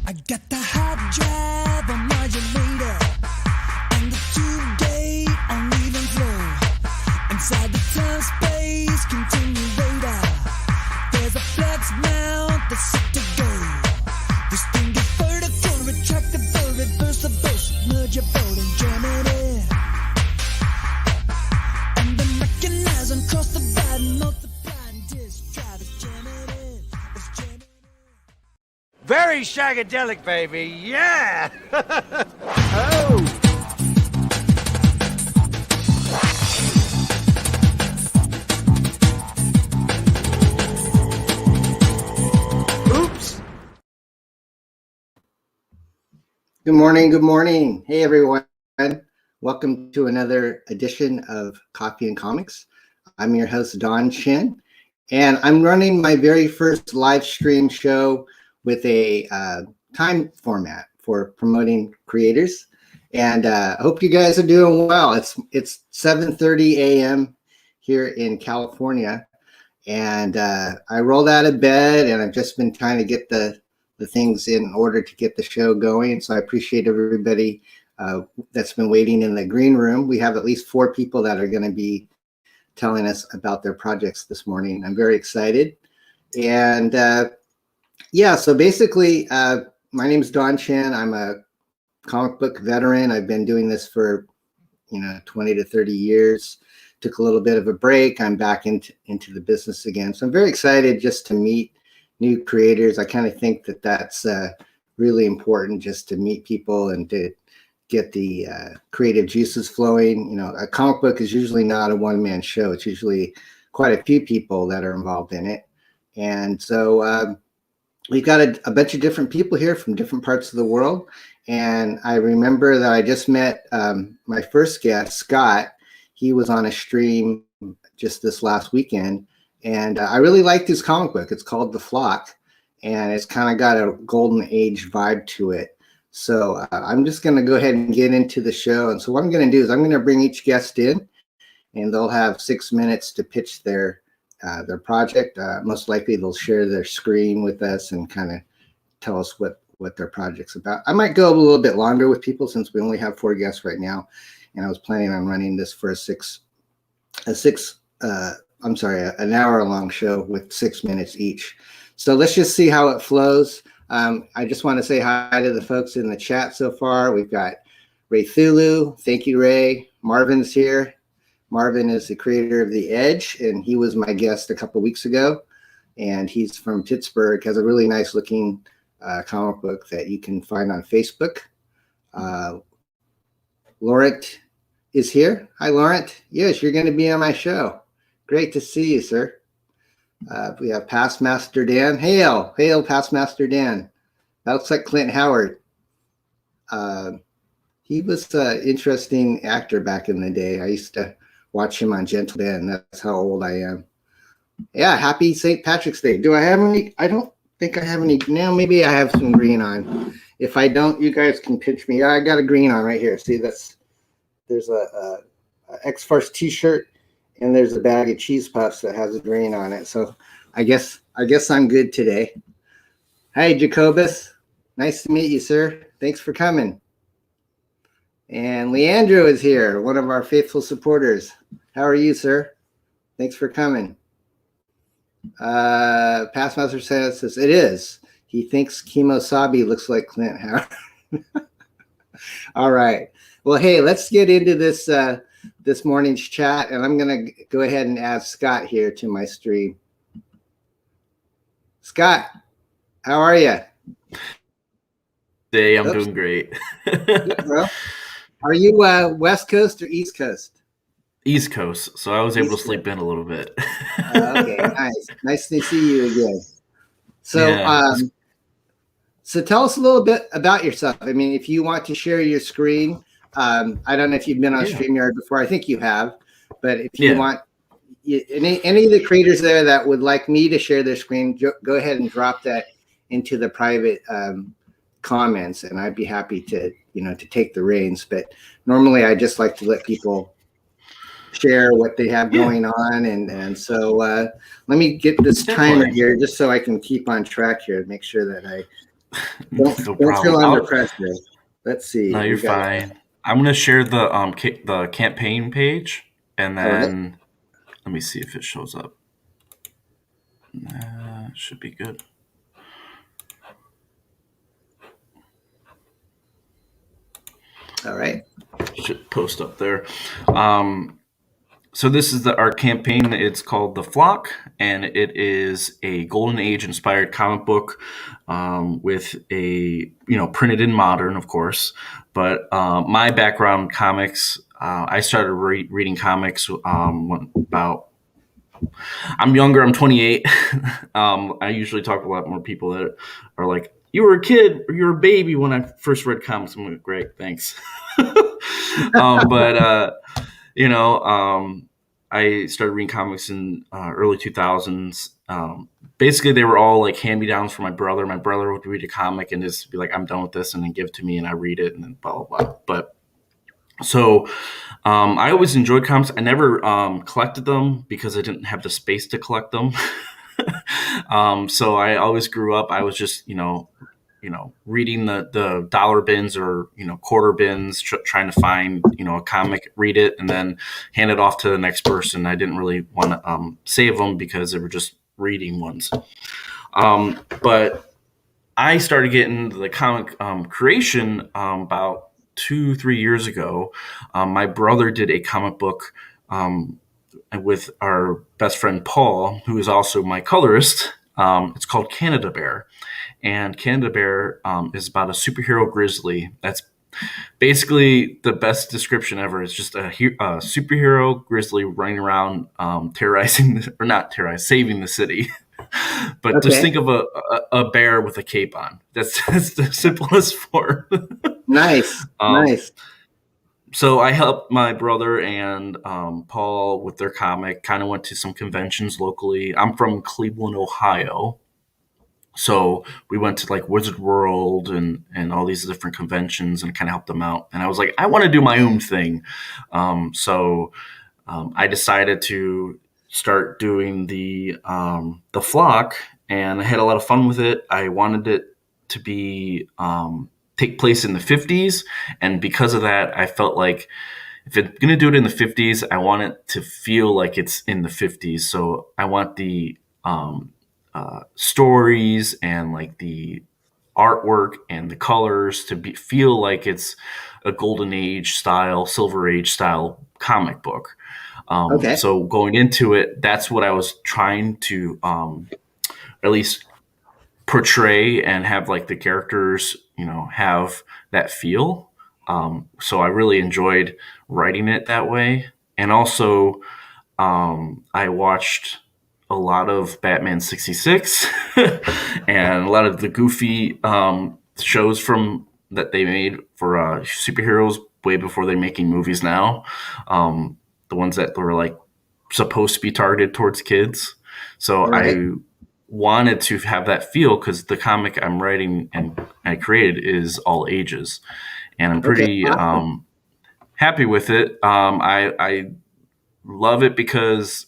I got the hot drive on modulator and the two-day uneven flow. Inside the time-space continuator, there's a flex mount that's set to go. This thing is vertical, retractable, reversible, submergible and Germany. And the mechanizing cross the divide, multiply and disk drive is Germany. It's Germany. Very shagadelic, baby. Yeah. Oh. Oops. Good morning. Good morning. Hey, everyone. Welcome to another edition of Coffee and Comics. I'm your host, Don Shin, and I'm running my very first live stream show with a time format for promoting creators. And I hope you guys are doing well. It's 7:30 a.m. here in California. And I rolled out of bed and I've just been trying to get the things in order to get the show going. So I appreciate everybody that's been waiting in the green room. We have at least 4 people that are going to be telling us about their projects this morning. I'm very excited. And yeah, so basically, my name is Don Chan. I'm a comic book veteran. I've been doing this for, 20 to 30 years. Took a little bit of a break. I'm back into the business again. So I'm very excited just to meet new creators. I kind of think that that's really important, just to meet people and to get the creative juices flowing. A comic book is usually not a one-man show. It's usually quite a few people that are involved in it. And so we've got a bunch of different people here from different parts of the world. And I remember that I just met my first guest, Scott. He was on a stream just this last weekend. And I really liked his comic book. It's called The Flock. And it's kind of got a golden age vibe to it. So I'm just going to go ahead and get into the show. And so what I'm going to do is I'm going to bring each guest in. And they'll have 6 minutes to pitch their project. Most likely they'll share their screen with us and kind of tell us what their project's about. I might go a little bit longer with people since we only have 4 guests right now. And I was planning on running this for an hour long show with 6 minutes each. So let's just see how it flows. I just want to say hi to the folks in the chat so far. We've got Ray Thulu. Thank you, Ray. Marvin's here. Marvin is the creator of The Edge, and he was my guest a couple weeks ago. And he's from Pittsburgh, has a really nice looking comic book that you can find on Facebook. Laurent is here. Hi, Laurent. Yes, you're going to be on my show. Great to see you, sir. We have Past Master Dan. Hail, Past Master Dan. That looks like Clint Howard. He was an interesting actor back in the day. I used to watch him on Gentle Ben. That's how old I am. Yeah, happy St. Patrick's Day. Do I have any? I don't think I have any. Now maybe I have some green on. If I don't, you guys can pitch me. I got a green on right here. See, there's a X-FARCE t-shirt and there's a bag of cheese puffs that has a green on it. So I guess I'm good today. Hi, Jacobus. Nice to meet you, sir. Thanks for coming. And Leandro is here, one of our faithful supporters. How are you, sir? Thanks for coming. Past Master says it is. He thinks Kimosabi looks like Clint Howard. All right. Well, hey, let's get into this this morning's chat, and I'm going to go ahead and add Scott here to my stream. Scott, how are you? Today, I'm doing great. Good, bro. Are you West Coast or East Coast? East Coast, so I was able to sleep in a little bit. Okay, nice. Nice to see you again. So, Yeah. So tell us a little bit about yourself. I mean, if you want to share your screen, I don't know if you've been on StreamYard before. I think you have, but if you want, any of the creators there that would like me to share their screen, go ahead and drop that into the private comments, and I'd be happy to, to take the reins. But normally, I just like to let people share what they have going on, and so let me get this timer here just so I can keep on track here and make sure that I Don't No feel problem. under pressure. Let's see. No, you're fine. I'm gonna share the campaign page, and All right. then let me see if it shows up. Should be good. All right. Should post up there. So this is our campaign. It's called The Flock, and it is a Golden Age inspired comic book with a, printed in modern, of course. But my background comics, I started reading comics about. I'm younger. I'm 28. I usually talk to a lot more people that are like, "You were a kid, or you were a baby when I first read comics." I'm like, "Great, thanks." But I started reading comics in early 2000s. Basically, they were all like hand-me-downs for my brother. My brother would read a comic and just be like, "I'm done with this," and then give it to me, and I read it, and then blah, blah, blah. But so I always enjoyed comics. I never collected them because I didn't have the space to collect them. So I always grew up, I was just, reading the dollar bins or, quarter bins, trying to find, a comic, read it, and then hand it off to the next person. I didn't really want to save them because they were just reading ones. But I started getting into the comic creation about 2-3 years ago. My brother did a comic book with our best friend Paul, who is also my colorist. It's called Canada Bear. And Canada Bear is about a superhero grizzly. That's basically the best description ever. It's just a superhero grizzly running around saving the city. But Okay. just think of a bear with a cape on. That's the simplest form. Nice. Nice. So I helped my brother and Paul with their comic. Kind of went to some conventions locally. I'm from Cleveland, Ohio. So we went to like Wizard World and all these different conventions and kind of helped them out. And I was like, I want to do my own thing. So I decided to start doing the Flock, and I had a lot of fun with it. I wanted it to be take place in the 50s, and because of that, I felt like if it's going to do it in the 50s, I want it to feel like it's in the 50s. So I want the stories and like the artwork and the colors to feel like it's a golden age style, silver age style comic book. Okay. So going into it, that's what I was trying to at least portray and have like the characters, have that feel. So I really enjoyed writing it that way. And also, I watched a lot of Batman 66 and a lot of the goofy shows from that they made for superheroes way before they're making movies now. The ones that were like supposed to be targeted towards kids. So Right. I wanted to have that feel because the comic I'm writing and I created is all ages, and I'm pretty Awesome. happy with it. I love it because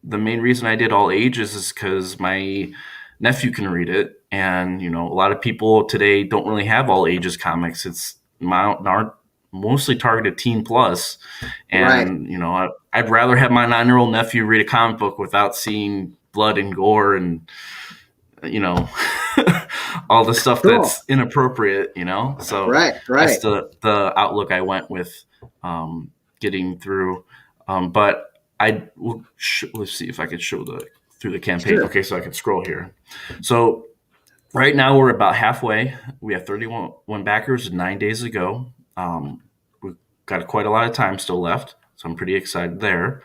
the main reason I did all ages is because my nephew can read it, and a lot of people today don't really have all ages comics. It's mostly targeted teen plus, Right. and I'd rather have my 9-year-old nephew read a comic book without seeing blood and gore and all the stuff Cool. that's inappropriate. So Right. that's Right. the outlook I went with getting through. But I will let's see if I could show through the campaign. Sure. Okay, so I can scroll here. So right now we're about halfway. We have 31 backers 9 days ago. We've got quite a lot of time still left, so I'm pretty excited there.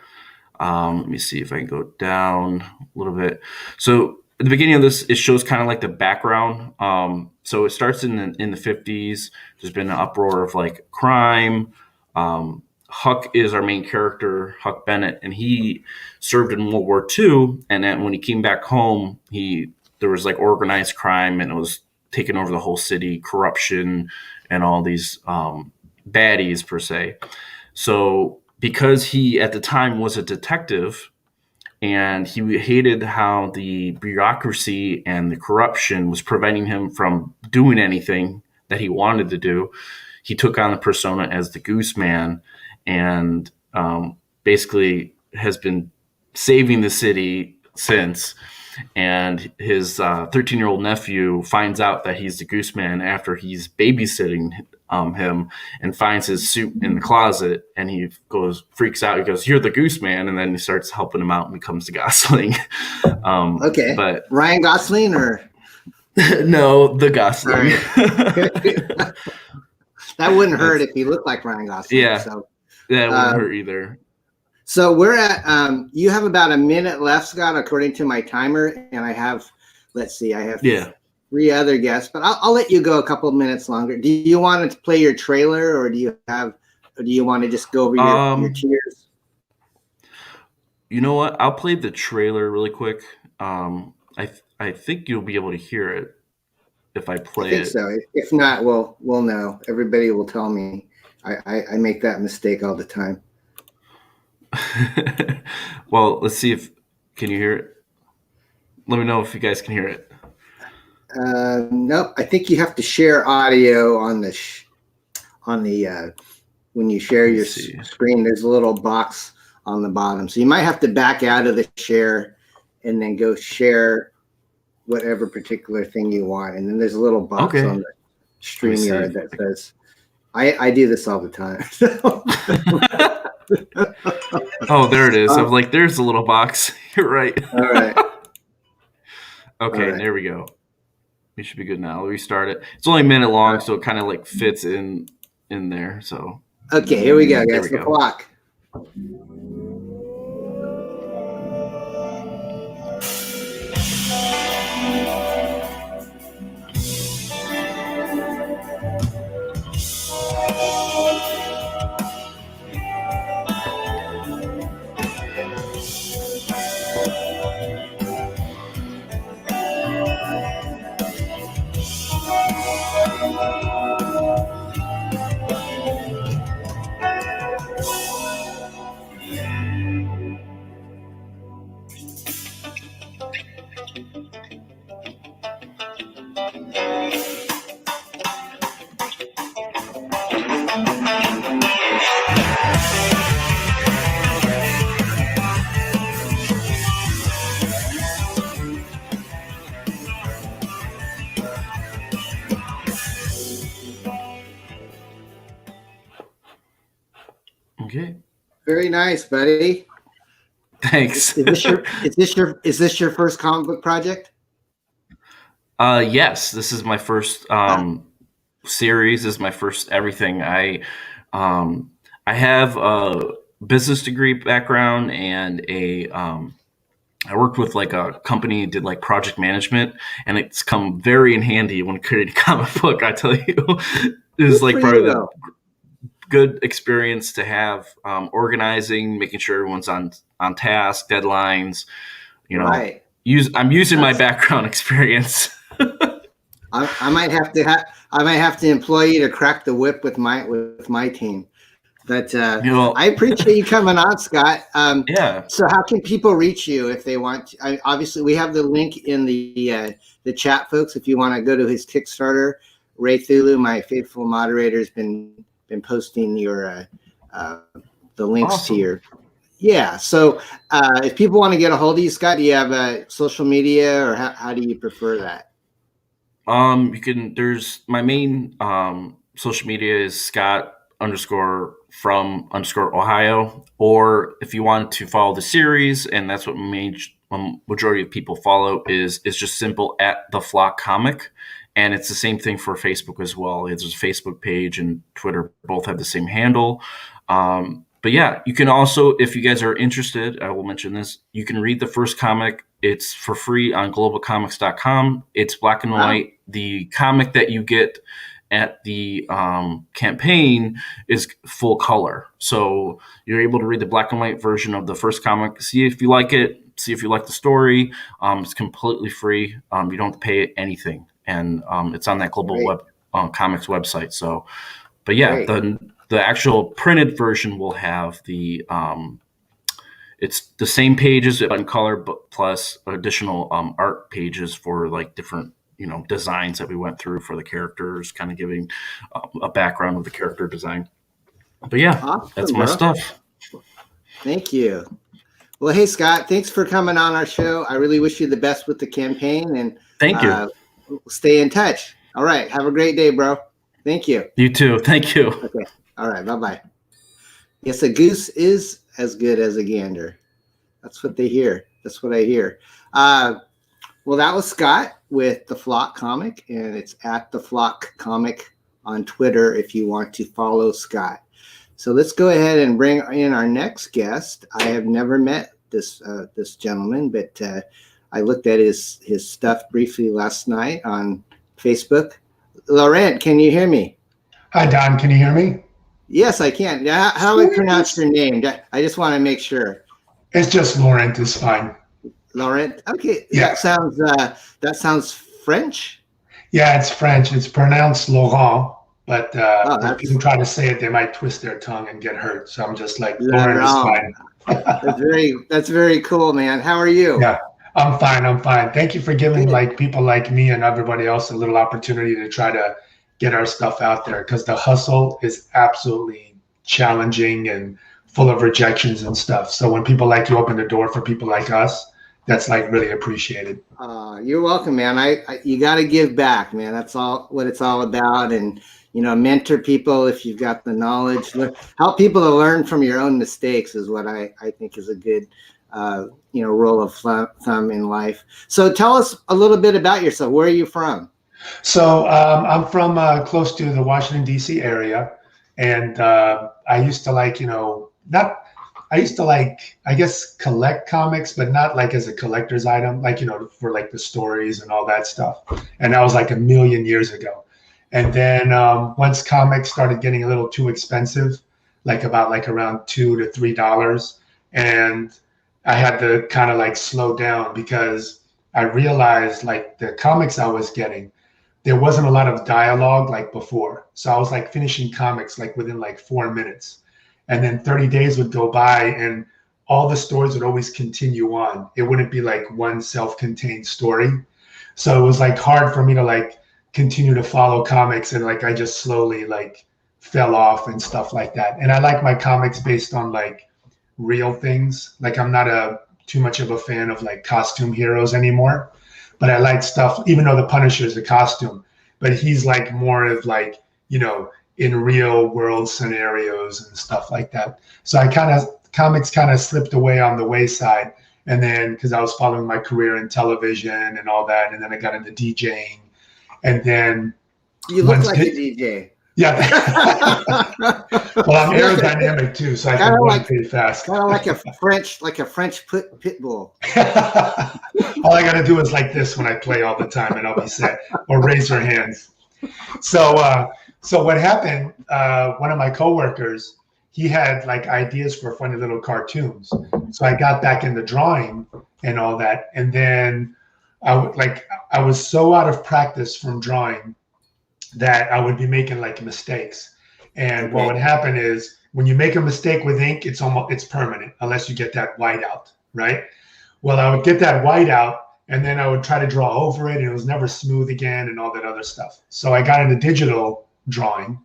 Let me see if I can go down a little bit. So at the beginning of this, it shows kind of like the background. So it starts in the 50s. There's been an uproar of like crime. Huck is our main character, Huck Bennett, and he served in World War II. And then when he came back home, there was like organized crime, and it was taking over the whole city, corruption, and all these baddies per se. So because he at the time was a detective, and he hated how the bureaucracy and the corruption was preventing him from doing anything that he wanted to do. He took on the persona as the Goose Man, and basically has been saving the city since. And his 13-year-old nephew finds out that he's the Goose Man after he's babysitting him, and finds his suit in the closet, and he freaks out. He goes, "You're the Goose Man," and then he starts helping him out and becomes the Gosling. Okay, but Ryan Gosling or no, the Gosling. Right. That wouldn't hurt if he looked like Ryan Gosling. Yeah, so that wouldn't hurt either. So we're at you have about a minute left, Scott, according to my timer, and I have, let's see, I have 3 other guests, but I'll let you go a couple of minutes longer. Do you want to play your trailer, or do you want to just go over your tiers? You know what? I'll play the trailer really quick. I think you'll be able to hear it if I play it. I think so. If not, we'll know. Everybody will tell me. I make that mistake all the time. Well, let's see can you hear it? Let me know if you guys can hear it. Nope. I think you have to share audio on the when you share your screen. There's a little box on the bottom, so you might have to back out of the share and then go share whatever particular thing you want. And then there's a little box on the StreamYard that says, I do this all the time. Oh, there it is. I'm like, there's a little box. You're right. All right. Okay, there we go. We should be good now. I'll restart it. It's only a minute long, so it kind of like fits in there. So okay, here we go, guys. The clock. Okay. Very nice, buddy. Thanks. Is this your first comic book project? Yes, this is my first series. This is my first everything. I have a business degree background, and I worked with like a company, did like project management, and it's come very in handy when creating a comic book. I tell you, it was like part of the good experience to have, organizing, making sure everyone's on task, deadlines. Right. I'm using my background experience. I might have to employ you to crack the whip with my team. But I appreciate you coming on, Scott. Yeah. So how can people reach you if they want to? Obviously, we have the link in the chat, folks. If you want to go to his Kickstarter, Ray Thulu, my faithful moderator, has been posting your the links to your. Yeah. So if people want to get a hold of you, Scott, do you have a social media, or how do you prefer that? You can. There's my main social media is Scott_from_Ohio, or if you want to follow the series, and that's what majority of people follow, is just simple @TheFlockComic, and it's the same thing for Facebook as well. There's a Facebook page and Twitter, both have the same handle. But yeah, you can also, if you guys are interested, I will mention this, you can read the first comic. It's for free on globalcomics.com. It's black and white. The comic that you get at the campaign is full color. So you're able to read the black and white version of the first comic, see if you like it, see if you like the story. It's completely free. You don't have to pay anything. And it's on that Global Comics website. So, but yeah, the actual printed version will have the it's the same pages in color, but plus additional art pages for like different, designs that we went through for the characters, kind of giving a background of the character design. But yeah, Awesome, that's my bro. stuff. Thank you. Well, hey, Scott, thanks for coming on our show. I really wish you the best with the campaign, and Thank you. Stay in touch. All right. Have a great day, bro. Thank you. You too. Thank you. Okay. All right. Bye-bye. Yes, a goose is as good as a gander. That's what they hear. That's what I hear. Well, that was Scott with The Flock Comic, and it's at The Flock Comic on Twitter if you want to follow Scott. So let's go ahead and bring in our next guest. I have never met this gentleman, but I looked at his stuff briefly last night on Facebook. Laurent, can you hear me? Hi, Don. Can you hear me? Yes, I can. How do I pronounce your name? I just want to make sure. It's just Laurent. It's fine. Laurent. Okay. Yeah. That sounds French. Yeah, it's French. It's pronounced Laurent, but if people try to say it, they might twist their tongue and get hurt. So I'm just like, Laurent is fine. That's very cool, man. How are you? Yeah, I'm fine. I'm fine. Thank you for giving like people like me and everybody else a little opportunity to try to get our stuff out there, because the hustle is absolutely challenging and full of rejections and stuff. So when people like you open the door for people like us, that's like really appreciated. You're welcome, man. You got to give back, man. That's all what it's all about. And, mentor people if you've got the knowledge. Help people to learn from your own mistakes is what I think is a good, rule of thumb in life. So tell us a little bit about yourself. Where are you from? So I'm from close to the Washington, D.C. area. And I used to I guess, collect comics, but not like as a collector's item, like, for like the stories and all that stuff. And that was like a million years ago. And then once comics started getting a little too expensive, like about like around $2 to $3, and I had to kind of like slow down, because I realized like the comics I was getting, there wasn't a lot of dialogue like before. So I was like finishing comics like within like 4 minutes. And then 30 days would go by and all the stories would always continue on. It wouldn't be like one self-contained story. So it was like hard for me to like continue to follow comics, and like I just slowly like fell off and stuff like that. And I like my comics based on like real things. Like I'm not too much of a fan of like costume heroes anymore, but I like stuff, even though the Punisher is a costume, but he's like more of like, in real world scenarios and stuff like that. So comics kind of slipped away on the wayside. And then, because I was following my career in television and all that, and then I got into DJing. And then you look like a DJ. Yeah. Well, I'm aerodynamic too, so I can run pretty fast. Kind of like a French pit bull. All I got to do is like this when I play all the time, and I'll be set. Or raise your hands. So what happened? One of my coworkers, he had like ideas for funny little cartoons. So I got back into drawing and all that, and then I was so out of practice from drawing that I would be making like mistakes. And what would happen is when you make a mistake with ink, it's permanent unless you get that white out, right? Well, I would get that white out and then I would try to draw over it and it was never smooth again and all that other stuff. So I got into digital drawing.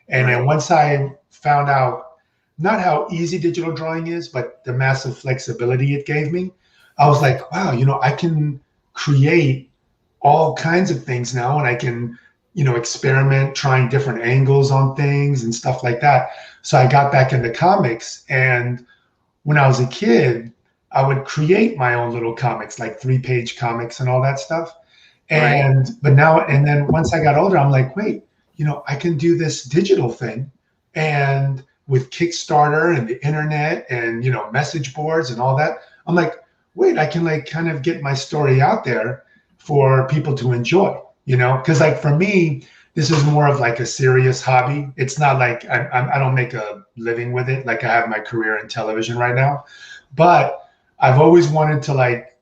And then once I found out not how easy digital drawing is, but the massive flexibility it gave me, I was like, wow, I can create all kinds of things now, and I can experiment trying different angles on things and stuff like that. So I got back into comics, and when I was a kid, I would create my own little comics, like 3-page comics and all that stuff. And then once I got older, I'm like, wait, I can do this digital thing, and with Kickstarter and the internet and message boards and all that, I'm like, wait, I can like kind of get my story out there for people to enjoy. Because like for me, this is more of like a serious hobby. It's not like I don't make a living with it. Like I have my career in television right now, but I've always wanted to like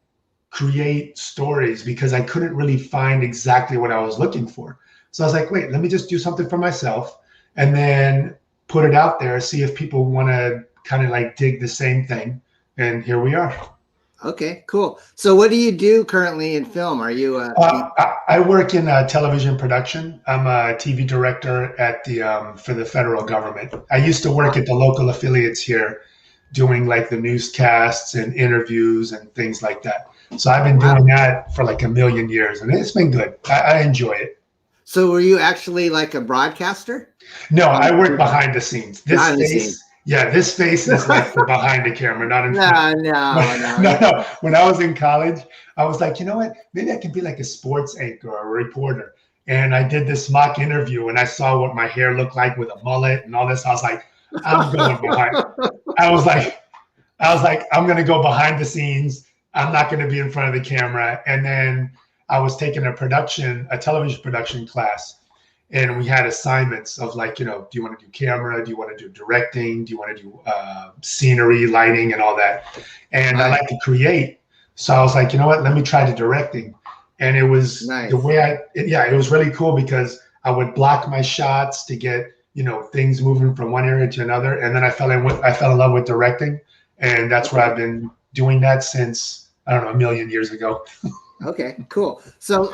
create stories because I couldn't really find exactly what I was looking for. So I was like, wait, let me just do something for myself and then put it out there, see if people want to kind of like dig the same thing, and here we are. Okay, cool. So what do you do currently in film? Are you I work in television production. I'm a TV director at the for the federal government. I used to work at the local affiliates here, doing like the newscasts and interviews and things like that. So I've been doing that for like a million years, and it's been good. I enjoy it. So were you actually like a broadcaster? No, I work behind the scenes. Behind the scenes. Yeah, this face is like for behind the camera, not in front. No. When I was in college, I was like, you know what? Maybe I can be like a sports anchor or a reporter. And I did this mock interview, and I saw what my hair looked like with a mullet and all this. I was like, I'm going behind. I was like, I'm going to go behind the scenes. I'm not going to be in front of the camera. And then I was taking a television production class. And we had assignments of like, you know, do you want to do camera? Do you want to do directing? Do you want to do scenery, lighting, and all that? And I like to create. So I was like, you know what? Let me try the directing. And it was the way it was really cool because I would block my shots to get, you know, things moving from one area to another. And then I fell in love with directing. And that's where I've been doing that since, I don't know, a million years ago. Okay, cool. So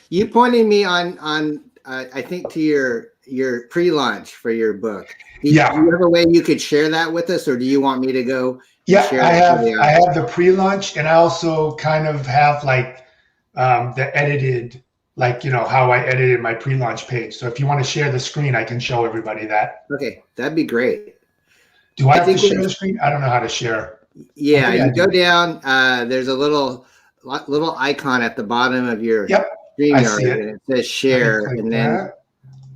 you pointed me on I think to your pre-launch for your book. Do you have a way you could share that with us, or do you want me to go? Yeah, I have the pre-launch, and I also kind of have like the edited, like, you know, how I edited my pre-launch page. So if you want to share the screen, I can show everybody that. Okay, that'd be great. Do I have to share the screen? I don't know how to share. Yeah, you go down. There's a little icon at the bottom of your StreamYard, and it says share, and then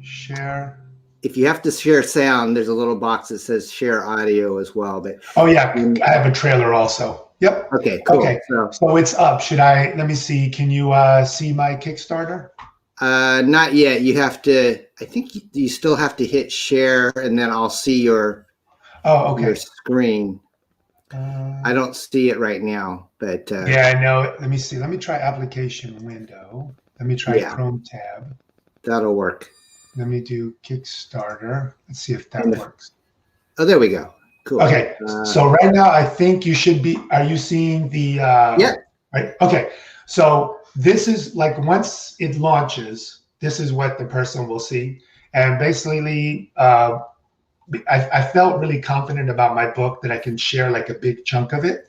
share. If you have to share sound, there's a little box that says share audio as well. But I have a trailer also. Yep. Okay, cool. Okay, so it's up. Let me see. Can you see my Kickstarter? Not yet. You have to. I think you still have to hit share, and then I'll see your your screen. I don't see it right now, but yeah, I know. Let me see. Let me try application window. Let me try Chrome tab. That'll work. Let me do Kickstarter. Let's see if that works. Oh, there we go. Cool. Okay. So right now, I think you should be. Are you seeing the? Right. Okay. So this is like once it launches, this is what the person will see, and basically. I felt really confident about my book that I can share like a big chunk of it.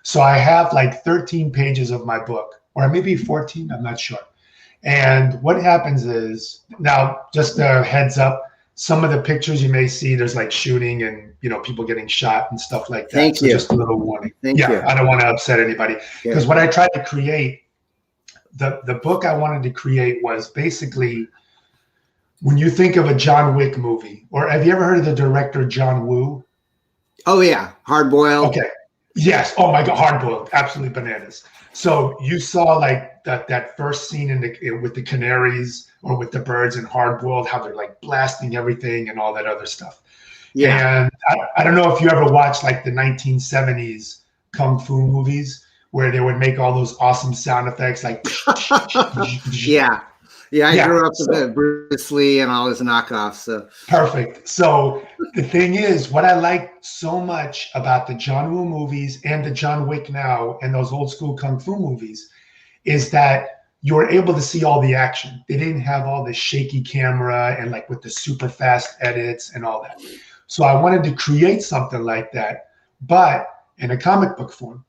So I have like 13 pages of my book, or maybe 14, I'm not sure. And what happens is, now just a heads up, some of the pictures you may see, there's like shooting and, you know, people getting shot and stuff like that. Thank you. Just a little warning. Thank you. I don't want to upset anybody. Because what I tried to create, the book I wanted to create was basically, when you think of a John Wick movie, or have you ever heard of the director John Woo? Oh yeah, Hard Boiled. Okay. Yes. Oh my God, Hard Boiled, absolutely bananas. So you saw like that first scene with the canaries or with the birds in Hard Boiled, how they're like blasting everything and all that other stuff. Yeah. And I don't know if you ever watched like the 1970s kung fu movies where they would make all those awesome sound effects, like Yeah, I grew up with Bruce Lee and all his knockoffs. So perfect. So the thing is, what I like so much about the John Woo movies and the John Wick now and those old school kung fu movies is that you were able to see all the action. They didn't have all the shaky camera and like with the super fast edits and all that. So I wanted to create something like that, but in a comic book form.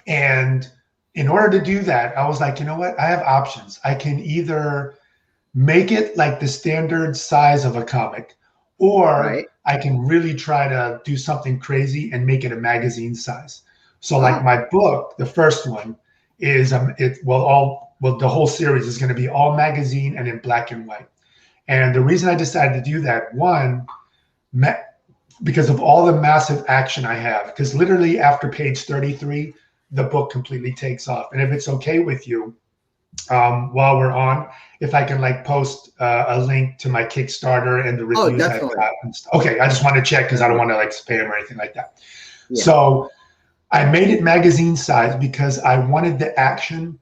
And in order to do that, I was like, you know what? I have options. I can either make it like the standard size of a comic, or I can really try to do something crazy and make it a magazine size. So like my book, the first one is the whole series is going to be all magazine and in black and white. And the reason I decided to do that, one, because of all the massive action I have, because literally after page 33, the book completely takes off. And if it's okay with you, while we're on, if I can like post a link to my Kickstarter and the reviews I've got and stuff. Okay, I just want to check because I don't want to like spam or anything like that. Yeah. So I made it magazine size because I wanted the action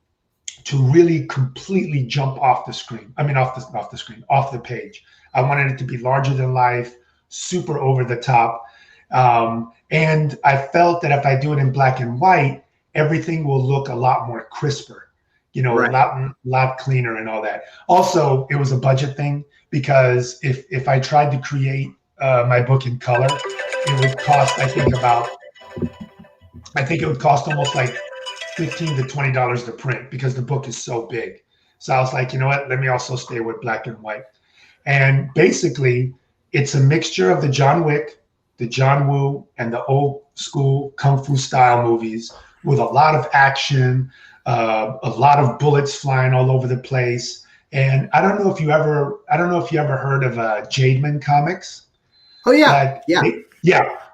to really completely jump off the screen. I mean, off the page. I wanted it to be larger than life, super over the top. And I felt that if I do it in black and white, everything will look a lot more crisper, a lot cleaner and all that. Also, it was a budget thing, because if I tried to create my book in color, it would cost, I think it would cost almost like $15 to $20 to print, because the book is so big. So I was like, you know what, let me also stay with black and white. And basically, it's a mixture of the John Wick, the John Woo, and the old school Kung Fu style movies, with a lot of action, a lot of bullets flying all over the place. And I don't know if you ever heard of Jademan Comics. Oh yeah,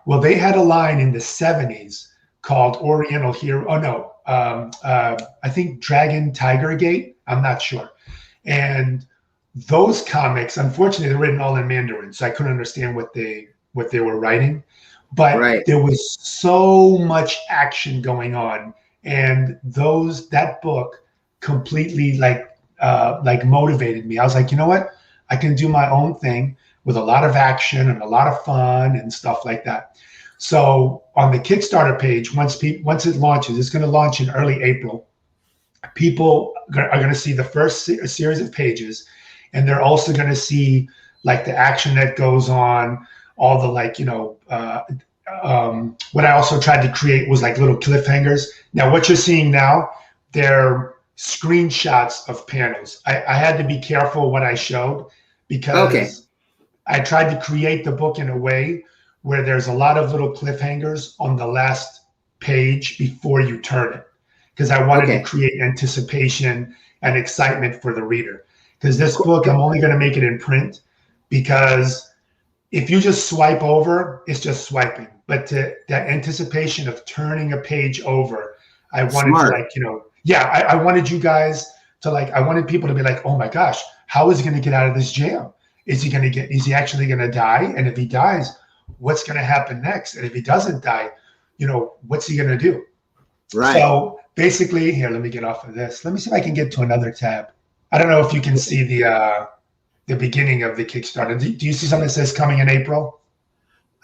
Well, they had a line in the 70s called Oriental Hero. Oh no, I think Dragon Tiger Gate. I'm not sure. And those comics, unfortunately, they're written all in Mandarin, so I couldn't understand what they were writing. But there was so much action going on, and that book completely like motivated me. I was like, you know what? I can do my own thing with a lot of action and a lot of fun and stuff like that. So on the Kickstarter page, once it launches, it's going to launch in early April. People are going to see the first series of pages, and they're also going to see like the action that goes on, all the what I also tried to create was like little cliffhangers. Now, what you're seeing now, they're screenshots of panels. I had to be careful what I showed, because I tried to create the book in a way where there's a lot of little cliffhangers on the last page before you turn it, because I wanted to create anticipation and excitement for the reader. Because this book, I'm only going to make it in print, because if you just swipe over, it's just swiping. But that anticipation of turning a page over, I wanted to I wanted you guys to I wanted people to be like, oh my gosh, how is he going to get out of this jam? Is he actually going to die? And if he dies, what's going to happen next? And if he doesn't die, what's he going to do? Right. So basically, here, let me get off of this. Let me see if I can get to another tab. I don't know if you can see the beginning of the Kickstarter. Do you see something that says coming in April?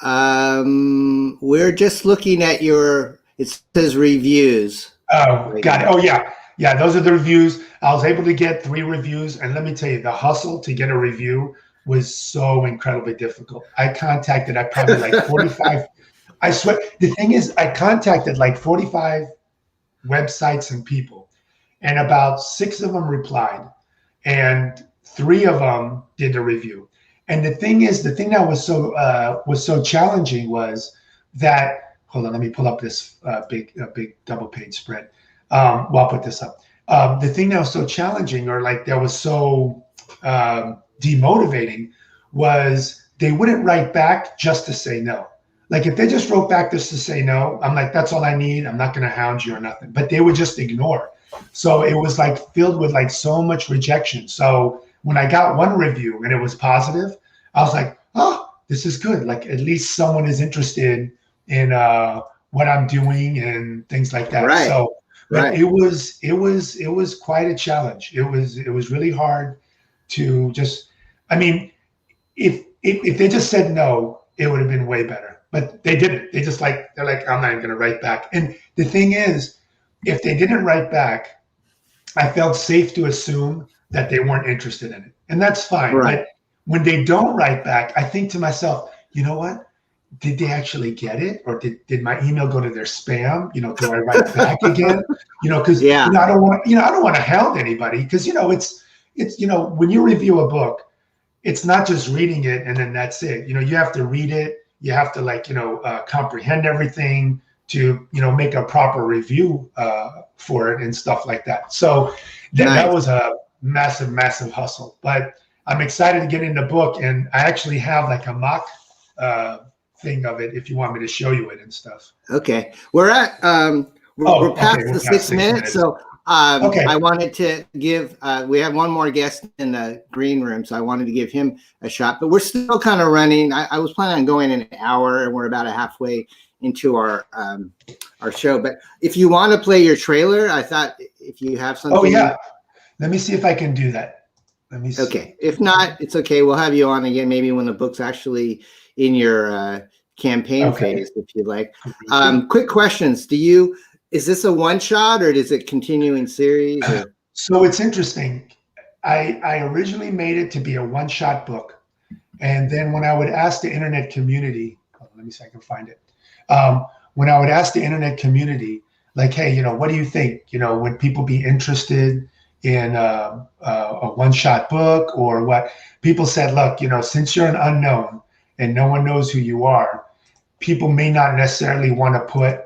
We're just looking at it says reviews. Oh, got it. Oh, yeah. Yeah, those are the reviews. I was able to get 3 reviews. And let me tell you, the hustle to get a review was so incredibly difficult. I contacted probably like 45. I swear, the thing is, I contacted like 45 websites and people, and about 6 of them replied, and 3 of them did a review. And the thing that was so challenging was that, hold on, let me pull up this big double page spread. I'll put this up. The thing that was so challenging, or that was so demotivating, was they wouldn't write back just to say no. Like if they just wrote back just to say no, I'm like, that's all I need. I'm not going to hound you or nothing. But they would just ignore. So it was filled with so much rejection. So when I got one review and it was positive, I was like, oh, this is good. At least someone is interested in what I'm doing and things like that. Right. So it was quite a challenge. It was really hard to just, if they just said no, it would have been way better. But they didn't. They just they're like, I'm not even going to write back. And the thing is, if they didn't write back, I felt safe to assume that they weren't interested in it. And that's fine. Right. But when they don't write back, I think to myself, you know what? Did they actually get it? Or did my email go to their spam? Do I write back again? Because I don't want to hound anybody, because it's when you review a book, it's not just reading it and then that's it. You have to read it. You have to comprehend everything to make a proper review for it and stuff like that. So that was a massive hustle. But I'm excited to get in the book, and I actually have a mock thing of it if you want me to show you it and stuff. Okay, we're at we're past the 6 minutes, so I wanted to give we have one more guest in the green room, so I wanted to give him a shot, but we're still kind of running. I was planning on going in an hour, and we're about halfway into our show. But if you want to play your trailer, I thought if you have something. Oh yeah, let me see if I can do that. Let me see. Okay, if not, it's okay. We'll have you on again maybe when the book's actually in your campaign phase, if you like. Quick questions. Is this a one shot or is it continuing series? Or? So it's interesting. I originally made it to be a one shot book. And then when I would ask the internet community, let me see if I can find it. When I would ask the internet community, like, hey, you know, what do you think? You know, would people be interested in a one-shot book or what? People said, look, you know, since you're an unknown and no one knows who you are, people may not necessarily want to put,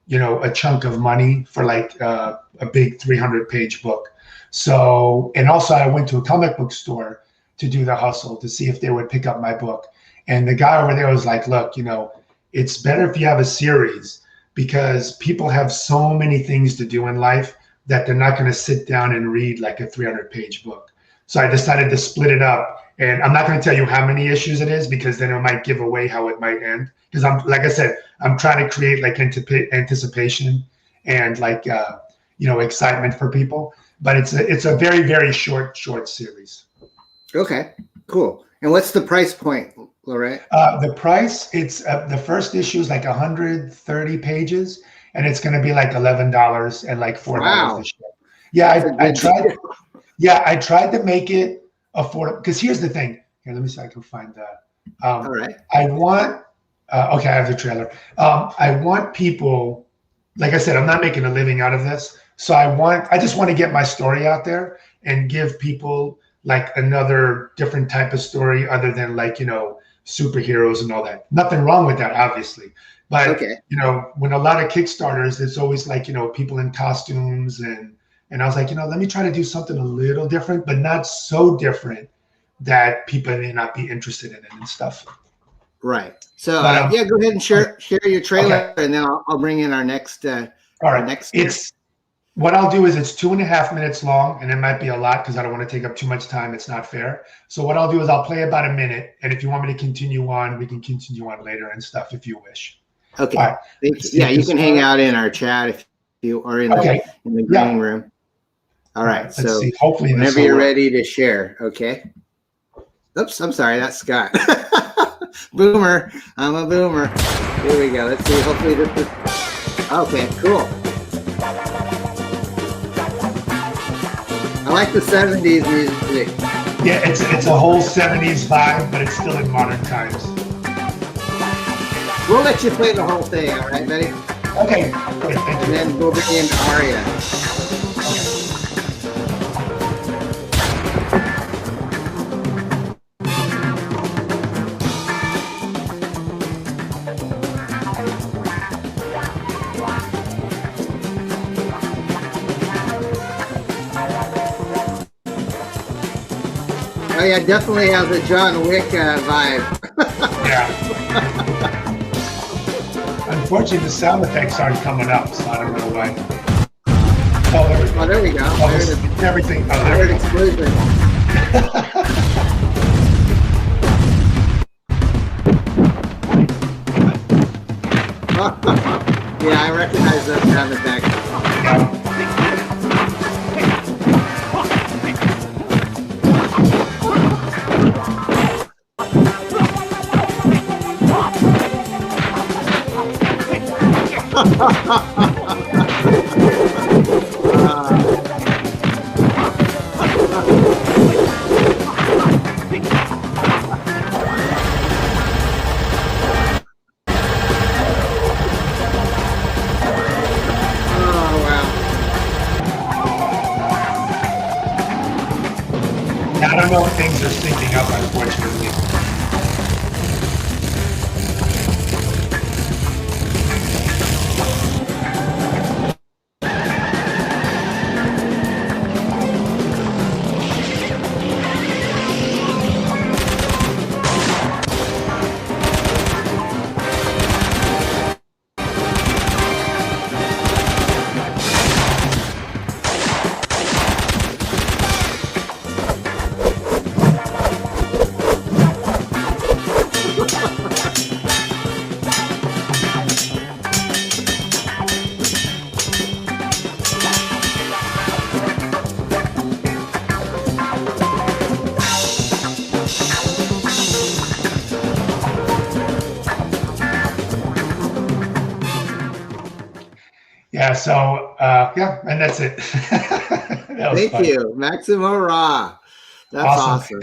you know, a chunk of money for like a big 300-page book. So, and also I went to a comic book store to do the hustle to see if they would pick up my book. And the guy over there was like, look, you know, it's better if you have a series because people have so many things to do in life that they're not going to sit down and read like a 300-page book. So I decided to split it up. And I'm not going to tell you how many issues it is because then it might give away how it might end. Because like I said, I'm trying to create like anticipation and like, you know, excitement for people. But it's a very, very short series. Okay, cool. And what's the price point, Lorette? The price, it's the first issue is like 130 pages, and it's going to be like $11 and like $4 a ship. Yeah, I tried. Yeah, I tried to make it affordable because here's the thing. Here, let me see if I can find that. All right. I want. Okay, I have the trailer. I want people. Like I said, I'm not making a living out of this, so I just want to get my story out there and give people like another different type of story other than like, you know, superheroes and all that. Nothing wrong with that, obviously. But, you know, when a lot of Kickstarters, it's always like, you know, people in costumes and I was like, you know, let me try to do something a little different, but not so different that people may not be interested in it and stuff. Right. So yeah, go ahead and share your trailer and then I'll bring in our next. All right. What I'll do is it's 2.5 minutes long, and it might be a lot because I don't want to take up too much time. It's not fair. So what I'll do is I'll play about a minute, and if you want me to continue on, we can continue on later and stuff if you wish. Okay. Right. Yeah, you can hang out in our chat if you are in the green room. All right. So hopefully whenever you're ready to share, okay. Oops, I'm sorry. That's Scott. Boomer. I'm a boomer. Here we go. Let's see. Hopefully this is okay. Cool. I like the 70s music. Yeah, it's a whole 70s vibe, but it's still in modern times. We'll let you play the whole thing, all right, buddy? Okay, great, thank you. And then we'll bring in Aria. Oh yeah, definitely has a John Wick vibe. Yeah. Unfortunately, the sound effects aren't coming up, so I don't know why. Oh, there we go. Everything. Oh, there we go. Explosion. Yeah, I recognize that sound effect. Yeah. I don't know if things are syncing up, unfortunately. Yeah. So yeah, and that's it. That was Thank fun. you, Maximo Ra. That's awesome.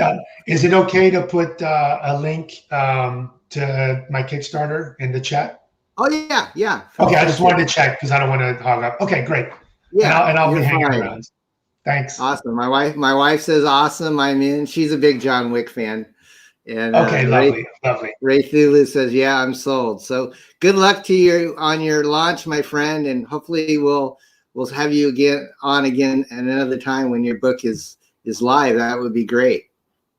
Is it okay to put a link to my Kickstarter in the chat? Oh yeah, yeah. Okay, I just wanted to check because I don't want to hog up. Okay, great. Yeah, and I'll be you're hanging fine. around. Thanks. Awesome. My wife says awesome. I'm in. She's a big John Wick fan. And Okay, lovely. Ray Thulu says, yeah, I'm sold. So good luck to you on your launch, my friend, and hopefully we'll have you again at another time when your book is live. That would be great.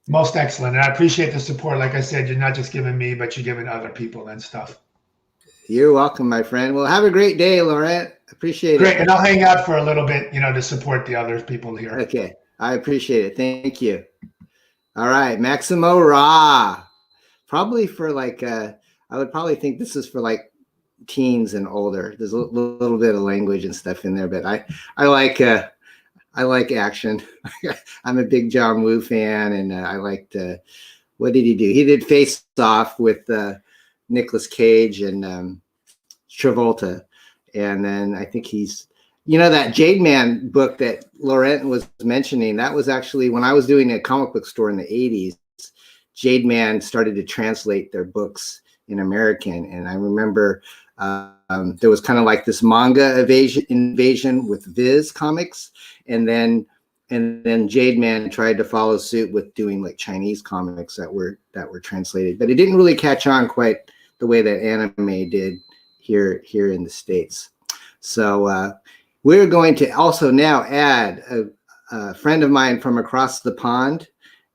Most excellent. And I appreciate the support. Like I said, you're not just giving me, but you're giving other people and stuff. You're welcome, my friend. Well, have a great day, Laurent. Appreciate it. Great. And I'll hang out for a little bit, to support the other people here. Okay. I appreciate it. Thank you. All right. Maximo Ra. Probably for like, I would probably think this is for like teens and older. There's a little bit of language and stuff in there, but I like action. I'm a big John Woo fan, and I liked, what did he do? He did Face Off with Nicolas Cage and Travolta. And then I think he's, that Jade Man book that Laurent was mentioning, that was actually when I was doing a comic book store in the 80s, Jade Man started to translate their books in American. And I remember there was kind of like this manga invasion with Viz Comics. And then Jade Man tried to follow suit with doing like Chinese comics that were translated, but it didn't really catch on quite the way that anime did here in the States. So we're going to also now add a friend of mine from across the pond,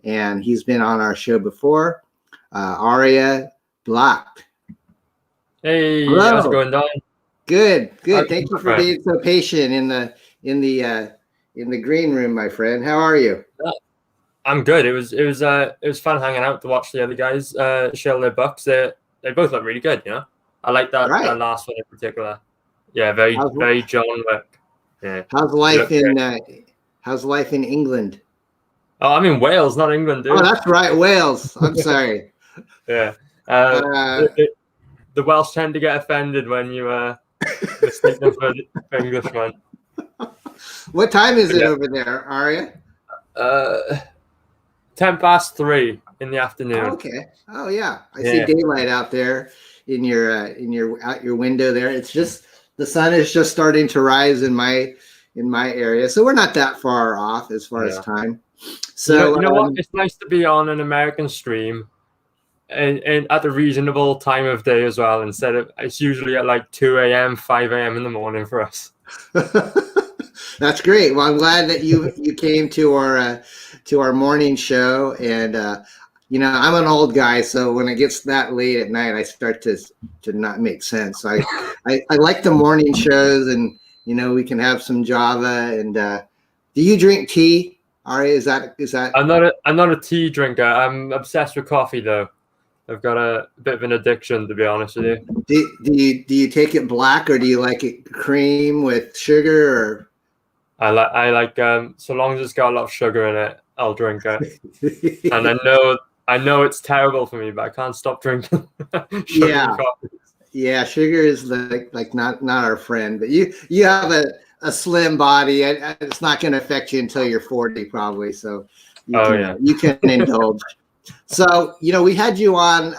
and he's been on our show before, Aria Black. Hey, hello. How's it going, Don? Good. Thank you for being so patient in the green room, my friend. How are you? I'm good. It was fun hanging out to watch the other guys shell their books. They both look really good, I like that, right. that last one in particular. Yeah, very John Wick. Yeah. How's life in England? Oh, I'm in Wales, not England, dude. Oh, that's right, Wales. I'm sorry. Yeah. The Welsh tend to get offended when you mistake them for Englishman. What time is it over there, Aria? 3:10 in the afternoon. Oh, okay. Oh yeah, I see daylight out there in your out your window there. It's just the sun is just starting to rise in my area, so we're not that far off as far as time. So you know what? It's nice to be on an American stream, and at a reasonable time of day as well. Instead of it's usually at like 2 a.m., 5 a.m. in the morning for us. That's great. Well, I'm glad that you came to our morning show, and I'm an old guy, so when it gets that late at night, I start to not make sense. I like the morning shows, and we can have some Java. And do you drink tea? Ari, is that? I'm not a tea drinker. I'm obsessed with coffee, though. I've got a bit of an addiction, to be honest with you. Do you take it black, or do you like it cream with sugar? Or I like so long as it's got a lot of sugar in it, I'll drink it. And I know it's terrible for me, but I can't stop drinking sugar and coffee. Yeah, sugar is like not our friend. But you have a slim body. It's not going to affect you until you're 40, probably. So you can indulge. So we had you on.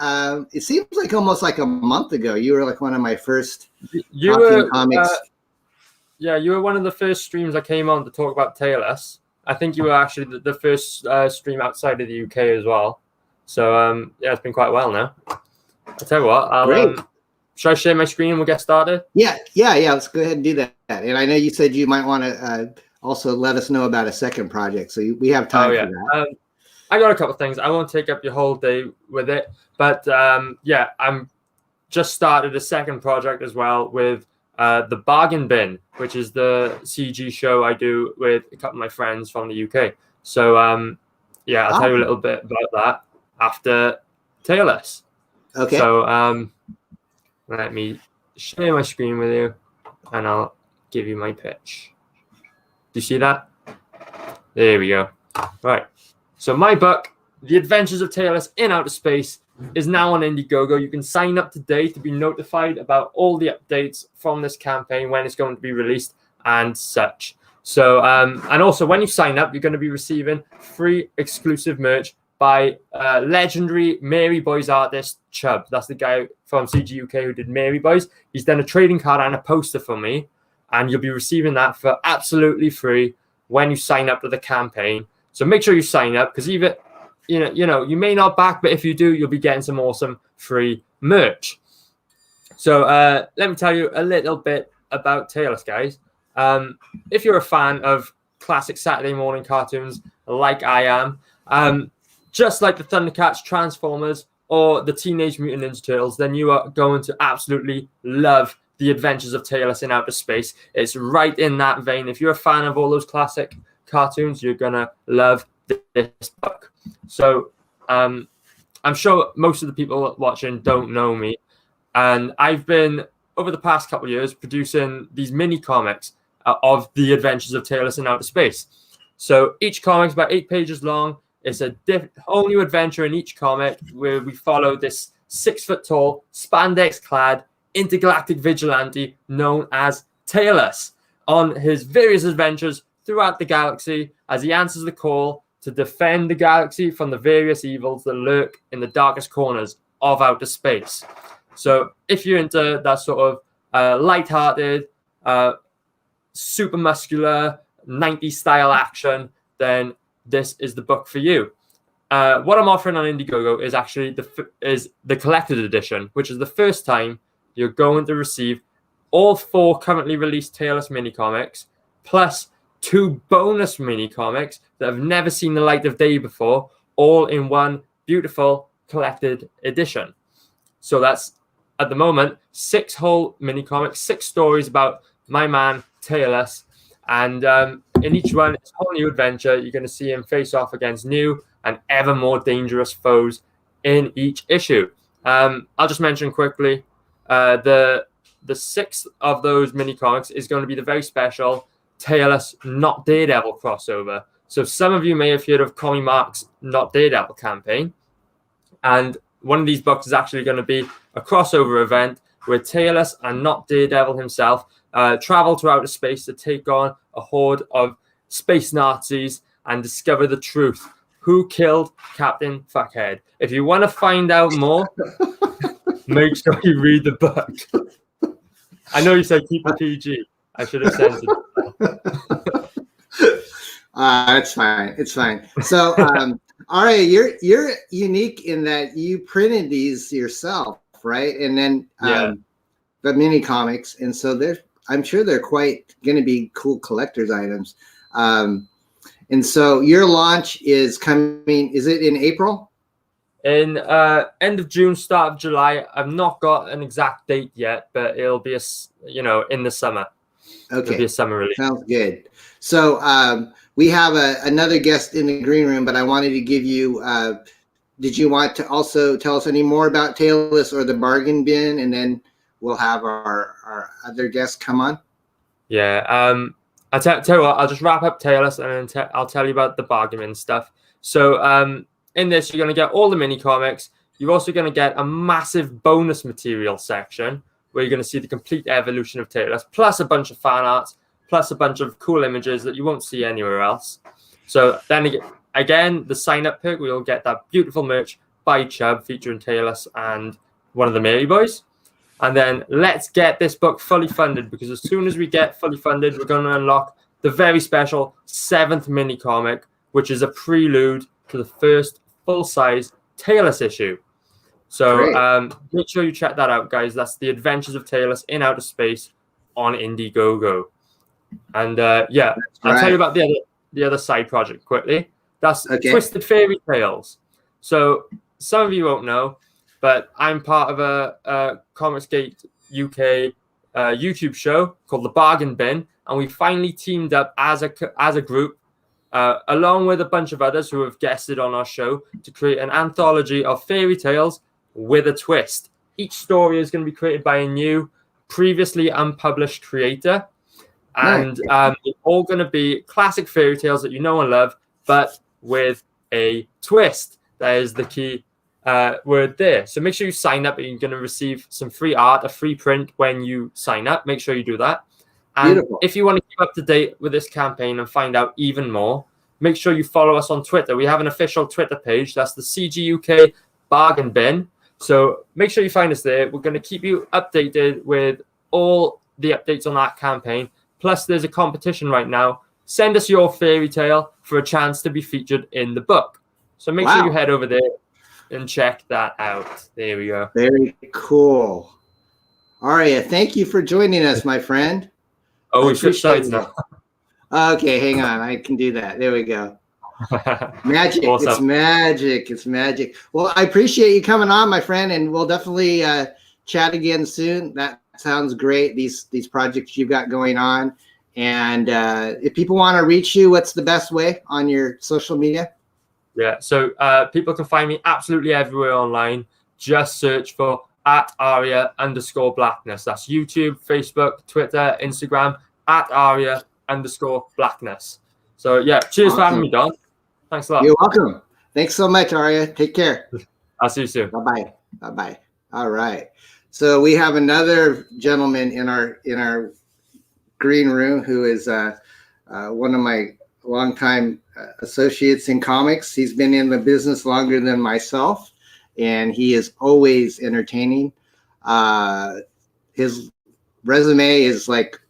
It seems like almost like a month ago. You were like one of my first comics. Yeah, you were one of the first streams I came on to talk about Taylor's. I think you were actually the first stream outside of the UK as well. So it's been quite well now. I'll tell you what. Should I share my screen and we'll get started? Yeah. Let's go ahead and do that. And I know you said you might want to also let us know about a second project, so we have time for that. I got a couple of things. I won't take up your whole day with it, but I'm just started a second project as well with the Bargain Bin, which is the CG show I do with a couple of my friends from the UK. So I'll tell you a little bit about that after Taylor's. Okay. So let me share my screen with you, and I'll give you my pitch. Do you see that? There we go. Right. So my book, The Adventures of Taylor's in Outer Space, is now on Indiegogo. You can sign up today to be notified about all the updates from this campaign, when it's going to be released and such. So, and also when you sign up, you're going to be receiving free exclusive merch by legendary Mary Boys artist Chubb. That's the guy from CG UK who did Mary Boys. He's done a trading card and a poster for me, and you'll be receiving that for absolutely free when you sign up to the campaign. So make sure you sign up, because even you may not back, but if you do, you'll be getting some awesome free merch. So let me tell you a little bit about Tailless, guys. If you're a fan of classic Saturday morning cartoons like I am, just like the Thundercats, Transformers, or the Teenage Mutant Ninja Turtles, then you are going to absolutely love The Adventures of Tailless in Outer Space. It's right in that vein. If you're a fan of all those classic cartoons, you're going to love this book. So I'm sure most of the people watching don't know me, and I've been, over the past couple of years, producing these mini comics of The Adventures of Tailless in Outer Space. So each comic's about 8 pages long. It's a whole new adventure in each comic, where we follow this 6-foot-tall, spandex-clad, intergalactic vigilante known as Tailless on his various adventures throughout the galaxy as he answers the call to defend the galaxy from the various evils that lurk in the darkest corners of outer space. So if you're into that sort of light-hearted, super muscular, 90s style action, then this is the book for you. What I'm offering on Indiegogo is actually the collected edition, which is the first time you're going to receive all 4 currently released Tailless mini comics, plus 2 bonus mini comics that have never seen the light of day before, all in one beautiful collected edition. So that's, at the moment, 6 whole mini comics, 6 stories about my man Tailless, and in each one, it's a whole new adventure. You're going to see him face off against new and ever more dangerous foes in each issue. I'll just mention quickly, the 6th of those mini comics is going to be the very special Tailless Not Daredevil crossover. So some of you may have heard of Comi Mark's Not Daredevil campaign, and one of these books is actually going to be a crossover event where Tailless and Not Daredevil himself travel to outer space to take on a horde of space Nazis and discover the truth. Who killed Captain Fuckhead? If you want to find out more, make sure you read the book. I know you said keep it PG. I should have censored it. It's fine. It's fine. So, Aria, you're unique in that you printed these yourself, right? And then the mini comics, and so I'm sure they're quite going to be cool collector's items. And so your launch is coming. Is it in April? In end of June, start of July. I've not got an exact date yet, but it'll be in the summer. Okay, it'll be a summer release. Sounds good. So we have another guest in the green room, but I wanted to give you. Did you want to also tell us any more about Tailless or the bargain bin, and then we'll have our other guests come on? Yeah. I'll tell you what. I'll just wrap up Tailless, and then I'll tell you about the bargain bin stuff. So in this, you're going to get all the mini comics. You're also going to get a massive bonus material section where you're going to see the complete evolution of Tailless, plus a bunch of fan arts, plus a bunch of cool images that you won't see anywhere else. So then again, the sign-up perk, we'll get that beautiful merch by Chubb featuring Tailless and one of the Mary Boys. And then let's get this book fully funded, because as soon as we get fully funded, we're going to unlock the very special 7th mini comic, which is a prelude to the first full-size Tailless issue. So make sure you check that out, guys. That's The Adventures of Tailless in Outer Space on Indiegogo. And I'll tell you about the other side project quickly. That's Twisted Fairy Tales. So some of you won't know, but I'm part of a Comicsgate UK YouTube show called The Bargain Bin, and we finally teamed up as a group, along with a bunch of others who have guested on our show, to create an anthology of fairy tales with a twist. Each story is going to be created by a new, previously unpublished creator, and they're all going to be classic fairy tales that you know and love, but with a twist. That is the key word there. So make sure you sign up, and you're going to receive some free art, a free print when you sign up. Make sure you do that. And Beautiful. if you want to keep up to date with this campaign and find out even more, make sure you follow us on Twitter. We have an official Twitter page. That's the CGUK Bargain Bin. So make sure you find us there. We're going to keep you updated with all the updates on that campaign. Plus, there's a competition right now. Send us your fairy tale for a chance to be featured in the book. So make sure you head over there and check that out. There we go. Very cool. Aria, thank you for joining us, my friend. Oh, we switched sides now. Okay, hang on. I can do that. There we go. Magic. Awesome. It's magic. It's magic. Well, I appreciate you coming on, my friend, and we'll definitely chat again soon. That sounds great. These projects you've got going on. And if people want to reach you, what's the best way on your social media? Yeah, so people can find me absolutely everywhere online. Just search for @Aria_Blackness. That's YouTube, Facebook, Twitter, Instagram, @Aria_Blackness. So yeah, cheers for having me, Don. Thanks a lot. You're welcome. Thanks so much, Aria. Take care. I'll see you soon. Bye-bye. Bye-bye. All right. So we have another gentleman in our green room who is one of my longtime associates in comics. He's been in the business longer than myself, and he is always entertaining. His resume is like,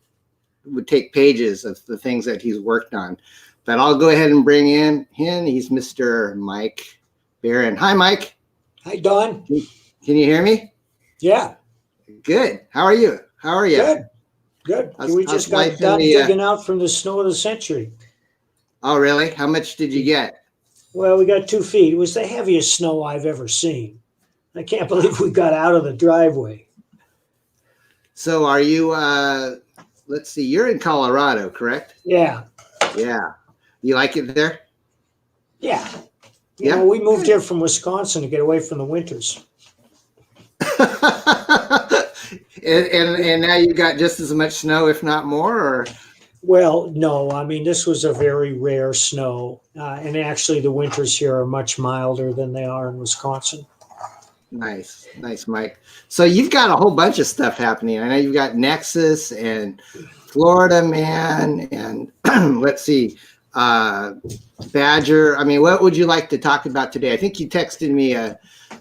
would take pages of the things that he's worked on. But I'll go ahead and bring in him. He's Mr. Mike Barron. Hi, Mike. Hi, Don. Can you hear me? Yeah. Good. How are you? How are you? Good. Good. We just got done digging out from the snow of the century. Oh, really? How much did you get? Well, we got 2 feet. It was the heaviest snow I've ever seen. I can't believe we got out of the driveway. So are you, let's see, you're in Colorado, correct? Yeah. Yeah. You like it there? Yeah. You know, we moved here from Wisconsin to get away from the winters. and now you've got just as much snow, if not more, or? Well, no. I mean, this was a very rare snow. And actually, the winters here are much milder than they are in Wisconsin. Nice. Nice, Mike. So you've got a whole bunch of stuff happening. I know you've got Nexus and Florida Man and let's see, Badger. I mean, what would you like to talk about today? I think you texted me a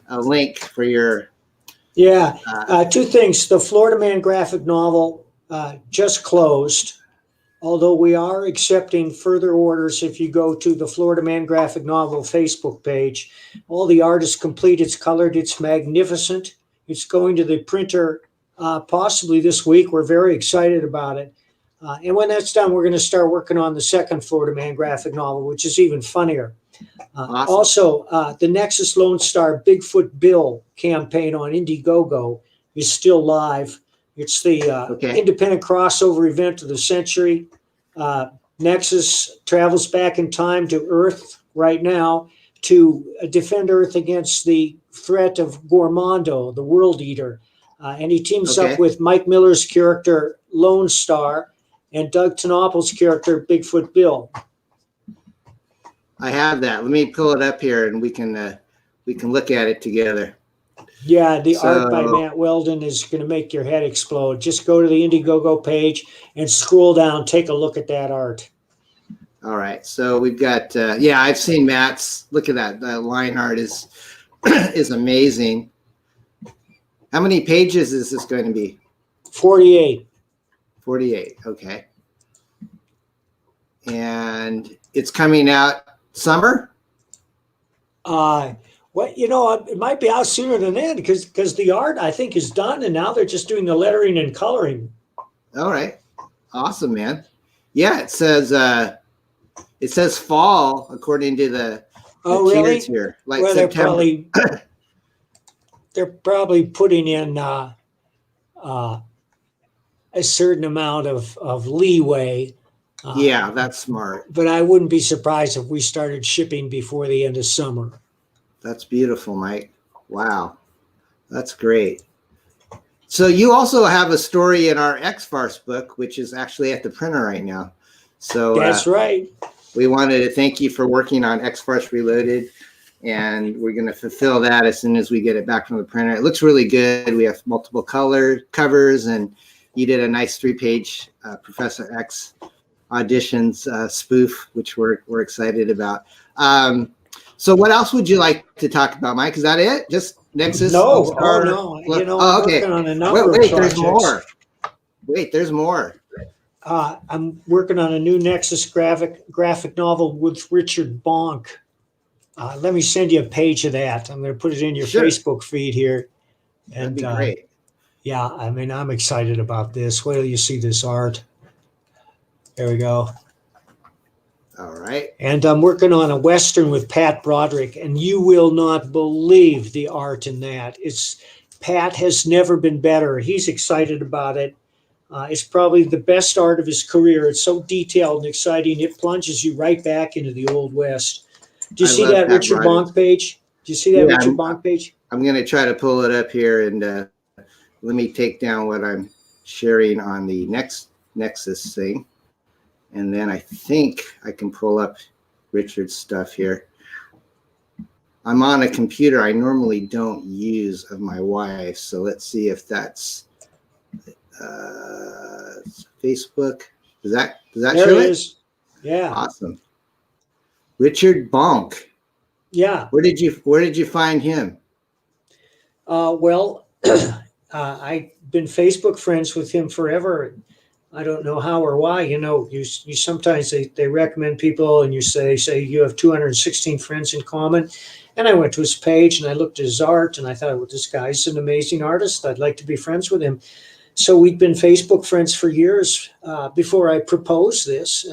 link for your... Yeah, 2 things. The Florida Man graphic novel just closed, although we are accepting further orders if you go to the Florida Man graphic novel Facebook page. All the art is complete. It's colored. It's magnificent. It's going to the printer possibly this week. We're very excited about it. And when that's done, we're going to start working on the second Florida Man graphic novel, which is even funnier. Awesome. Also, the Nexus Lone Star Bigfoot Bill campaign on Indiegogo is still live. It's the independent crossover event of the century. Nexus travels back in time to Earth right now to defend Earth against the threat of Gormondo, the World Eater. And he teams up with Mike Miller's character, Lone Star, and Doug Tenople's character, Bigfoot Bill. I have that. Let me pull it up here, and we can look at it together. Yeah, the art by Matt Weldon is going to make your head explode. Just go to the Indiegogo page and scroll down. Take a look at that art. All right. So we've got, I've seen Matt's. Look at that. That line art is amazing. How many pages is this going to be? 48. 48. Okay. And it's coming out summer? Well, it might be out sooner than that because the art, I think, is done, and now they're just doing the lettering and coloring. All right. Awesome, man. Yeah, it says fall according to the really? here. Like well, September. they're probably putting in a certain amount of leeway. Yeah, that's smart. But I wouldn't be surprised if we started shipping before the end of summer. That's beautiful, Mike. Wow. That's great. So you also have a story in our X-FARCE book, which is actually at the printer right now. So that's right. We wanted to thank you for working on X-FARCE Reloaded. and we're going to fulfill that as soon as we get it back from the printer. It looks really good. We have multiple color covers, and you did a nice 3-page Professor X auditions spoof, which we're excited about. So what else would you like to talk about, Mike? Is that it? Just Nexus? No, no. You know, I'm okay. working on a number of Wait, projects. there's more. Wait, there's more. I'm working on a new Nexus graphic novel with Richard Bonk. Let me send you a page of that. I'm going to put it in your Facebook feed here. And, That'd be great. Yeah, I mean, I'm excited about this. Wait till you see this art. There we go. All right. And I'm working on a Western with Pat Broderick, and you will not believe the art in that. Pat has never been better. He's excited about it. It's probably the best art of his career. It's so detailed and exciting. It plunges you right back into the Old West. Do you see that Richard Bonk page? Do you see that Richard Bonk page? I'm going to try to pull it up here, and let me take down what I'm sharing on the Nexus thing. And then I think I can pull up Richard's stuff here. I'm on a computer I normally don't use of my wife, so let's see if that's Facebook. Does that there show it it? Is. Yeah. Awesome. Richard Bonk. Yeah. Where did you find him? Well, I've been Facebook friends with him forever. I don't know how or why. You know, you sometimes they recommend people, and you say you have 216 friends in common. And I went to his page and I looked at his art, and I thought, well, this guy's an amazing artist. I'd like to be friends with him. So we'd been Facebook friends for years before I proposed this.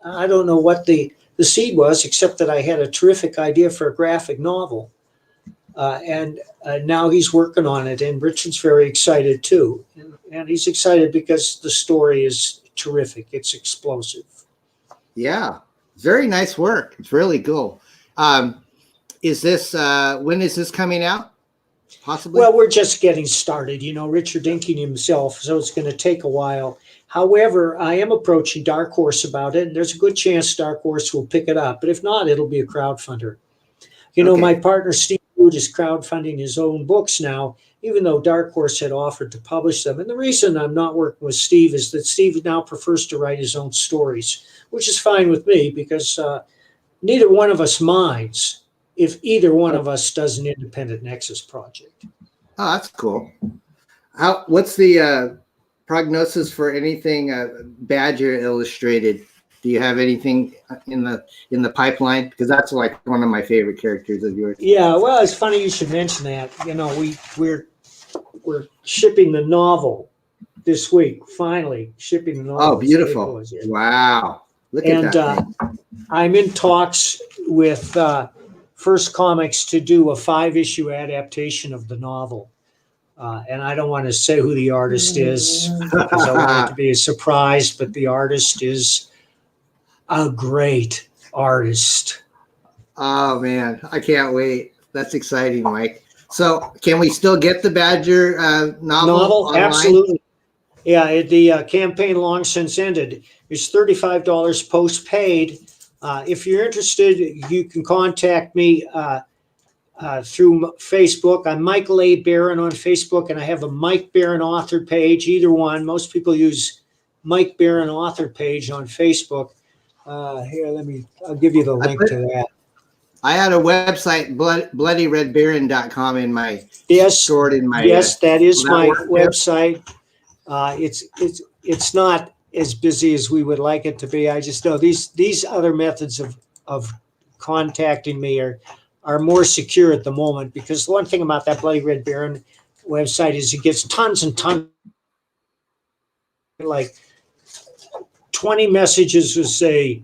I don't know what the seed was, except that I had a terrific idea for a graphic novel. And now he's working on it, and Richard's very excited too. And he's excited because the story is terrific. It's explosive. Yeah. Very nice work. It's really cool. Is this, when is this coming out? Possibly? Well, we're just getting started. You know, Richard inking himself, so it's going to take a while. However, I am approaching Dark Horse about it, and there's a good chance Dark Horse will pick it up. But if not, it'll be a crowdfunder. You know, my partner, Steve Wood, is crowdfunding his own books now, even though Dark Horse had offered to publish them. And the reason I'm not working with Steve is that Steve now prefers to write his own stories, which is fine with me because neither one of us minds if either one of us does an independent Nexus project. Oh, that's cool. What's the prognosis for anything Badger illustrated? Do you have anything in the pipeline? Because that's like one of my favorite characters of yours. Yeah, well, it's funny you should mention that. You know, we're shipping the novel this week. Finally, shipping the novel. Oh, beautiful! Wow, look at that. And I'm in talks with First Comics to do a 5-issue adaptation of the novel. And I don't want to say who the artist is because I want it to be a surprise, but the artist is a great artist. Oh, man. I can't wait. That's exciting, Mike. So can we still get the Badger novel online? Absolutely. Yeah, the campaign long since ended. It's $35 post-paid. If you're interested, you can contact me through Facebook. I'm Michael A. Barron on Facebook, and I have a Mike Barron author page, either one. Most people use Mike Barron author page on Facebook. Here, I'll give you the link to that. I had a website, bloodyredbaron.com in my stored in my. Yes, that is my website. It's not as busy as we would like it to be. I just know these other methods of contacting me are more secure at the moment, because the one thing about that Bloody Red Baron website is it gets tons and tons, like 20 messages that say,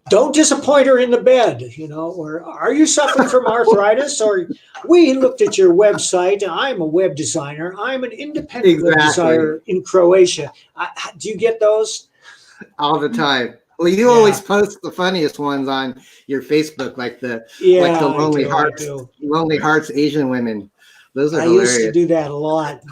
don't disappoint her in the bed, you know, or are you suffering from arthritis? Or we looked at your website. I'm a web designer. I'm an independent web designer in Croatia. Do you get those? All the time. Well, you always post the funniest ones on your Facebook, like the Lonely Hearts Asian women. Those are hilarious. I used to do that a lot.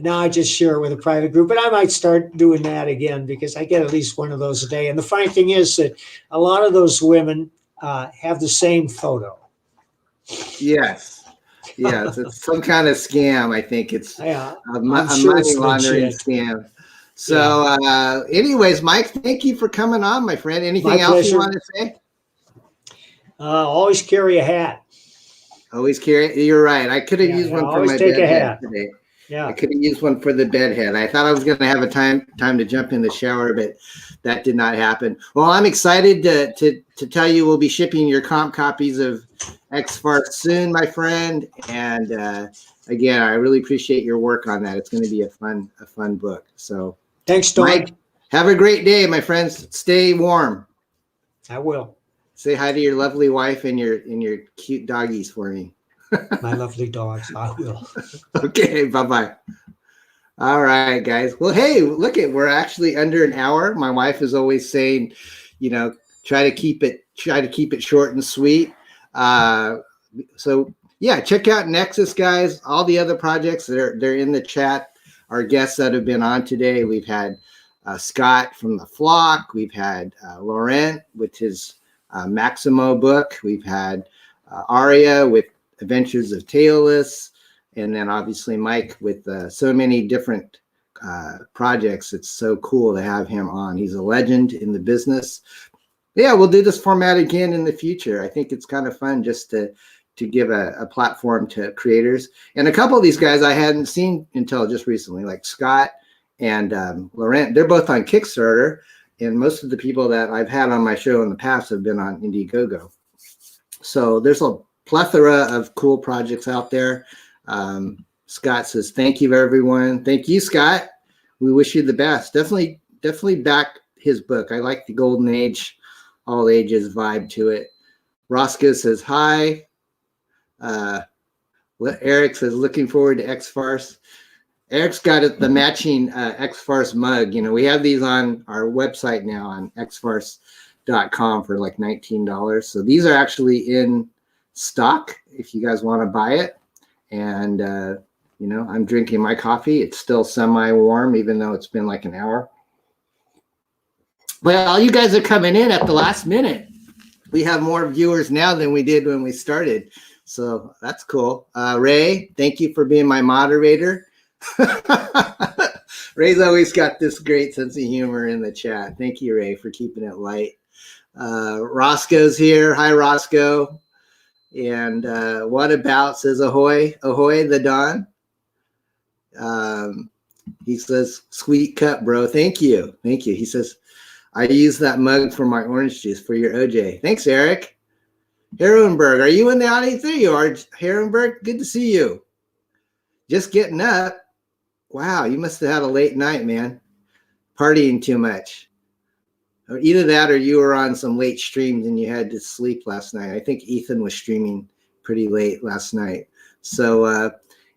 Now I just share it with a private group, but I might start doing that again because I get at least one of those a day. And the funny thing is that a lot of those women have the same photo. Yes. Yes. It's some kind of scam. I think it's Yeah, a I'm sure money it's laundering legit. scam. So, anyways, Mike, thank you for coming on, my friend. Anything else pleasure. you want to say? Always carry a hat. Always carry. You're right. I could have used one for always my take a bed head hat. today. Yeah. I could have used one for the bed head. I thought I was going to have a time to jump in the shower, but that did not happen. Well, I'm excited to tell you we'll be shipping your comp copies of X-FARCE soon, my friend. And again, I really appreciate your work on that. It's going to be a fun book. So thanks, Don. Mike, have a great day, my friends. Stay warm. I will. Say hi to your lovely wife and your cute doggies for me. My lovely dogs. I will. Okay, bye-bye. All right, guys. Well, hey, look it, we're actually under an hour. My wife is always saying, try to keep it short and sweet. So yeah, check out Nexus, guys. All the other projects they're in the chat. Our guests that have been on today, we've had Scott from the Flock. We've had Laurent with his Maximo book. We've had Aria with Adventures of Tailless, and then obviously Mike with so many different projects. It's so cool to have him on. He's a legend in the business. Yeah, we'll do this format again in the future. I think it's kind of fun just to give a platform to creators. And a couple of these guys I hadn't seen until just recently, like Scott and Laurent. They're both on Kickstarter, and most of the people that I've had on my show in the past have been on INDIEGOGO. So there's a plethora of cool projects out there. Scott says, thank you, everyone. Thank you, Scott. We wish you the best. Definitely back his book. I like the golden age, all ages vibe to it. Roscoe says, hi. Eric says, looking forward to X-FARCE. Eric's got the matching X-FARCE mug. We have these on our website now on xfarce.com for like $19. So these are actually in stock if you guys want to buy it. And I'm drinking my coffee. It's still semi-warm even though it's been like an hour. Well, you guys are coming in at the last minute. We have more viewers now than we did when we started, so that's cool. Ray, thank you for being my moderator. Ray's always got this great sense of humor in the chat. Thank you, Ray, for keeping it light. Roscoe's here. Hi, Roscoe. And what about says ahoy the Don. He says sweet cup, bro. Thank you. He says I use that mug for my orange juice for your OJ. Thanks, Eric. Herrenberg, are you in the audience? There you are, Herrenberg. Good to see you. Just getting up. Wow, you must have had a late night, man. Partying too much. Or either that or you were on some late streams and you had to sleep last night. I think Ethan was streaming pretty late last night. So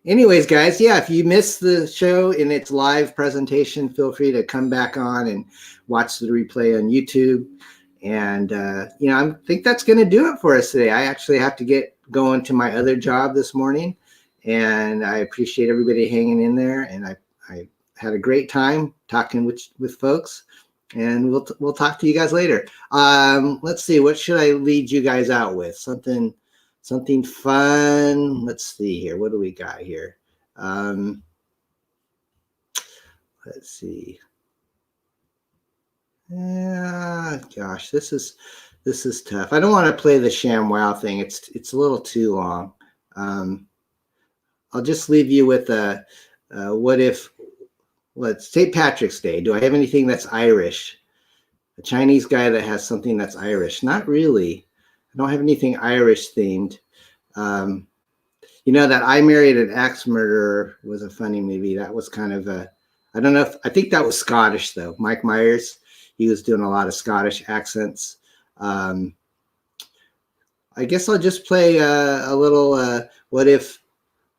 anyways, guys, yeah, if you missed the show in its live presentation, feel free to come back on and watch the replay on YouTube. And, I think that's going to do it for us today. I actually have to get going to my other job this morning. And I appreciate everybody hanging in there. And I had a great time talking with folks. And we'll talk to you guys later. Let's see, what should I lead you guys out with? Something fun. Let's see here. What do we got here? Let's see. Yeah, gosh, this is tough. I don't want to play the ShamWow thing. It's a little too long. I'll just leave you with what if. Let's St. Patrick's Day. Do I have anything that's Irish? A Chinese guy that has something that's Irish? Not really. I don't have anything Irish themed. That I Married an Axe Murderer was a funny movie. That was kind of I don't know I think that was Scottish though. Mike Myers, he was doing a lot of Scottish accents. I guess I'll just play a little what if,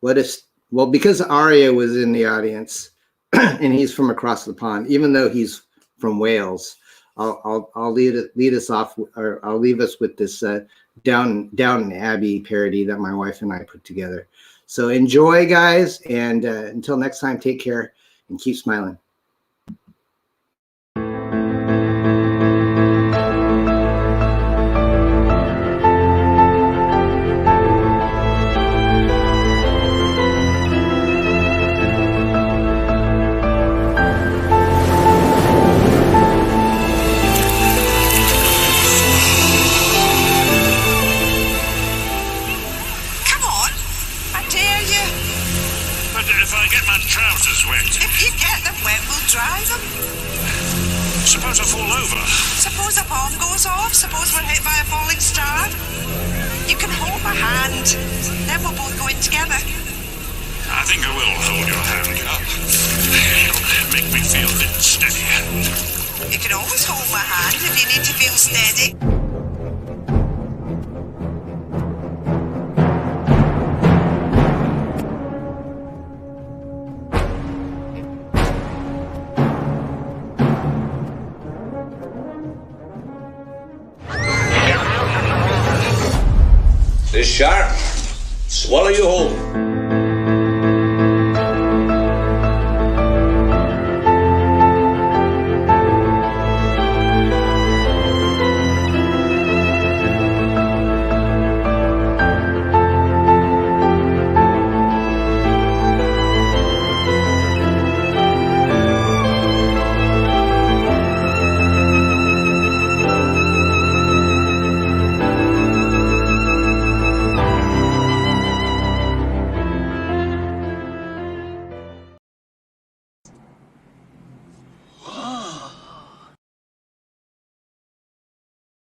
well, because Aria was in the audience, and he's from across the pond, even though he's from Wales, I'll lead us off, or I'll leave us with this Downton Abbey parody that my wife and I put together. So enjoy, guys, and until next time, take care and keep smiling. if I get my trousers wet? If you get them wet, we'll dry them. Suppose I fall over? Suppose a bomb goes off? Suppose we're hit by a falling star? You can hold my hand. Then we'll both go in together. I think I will hold your hand up. It'll make me feel a bit steadier. You can always hold my hand if you need to feel steady. This sharp, swallow you whole.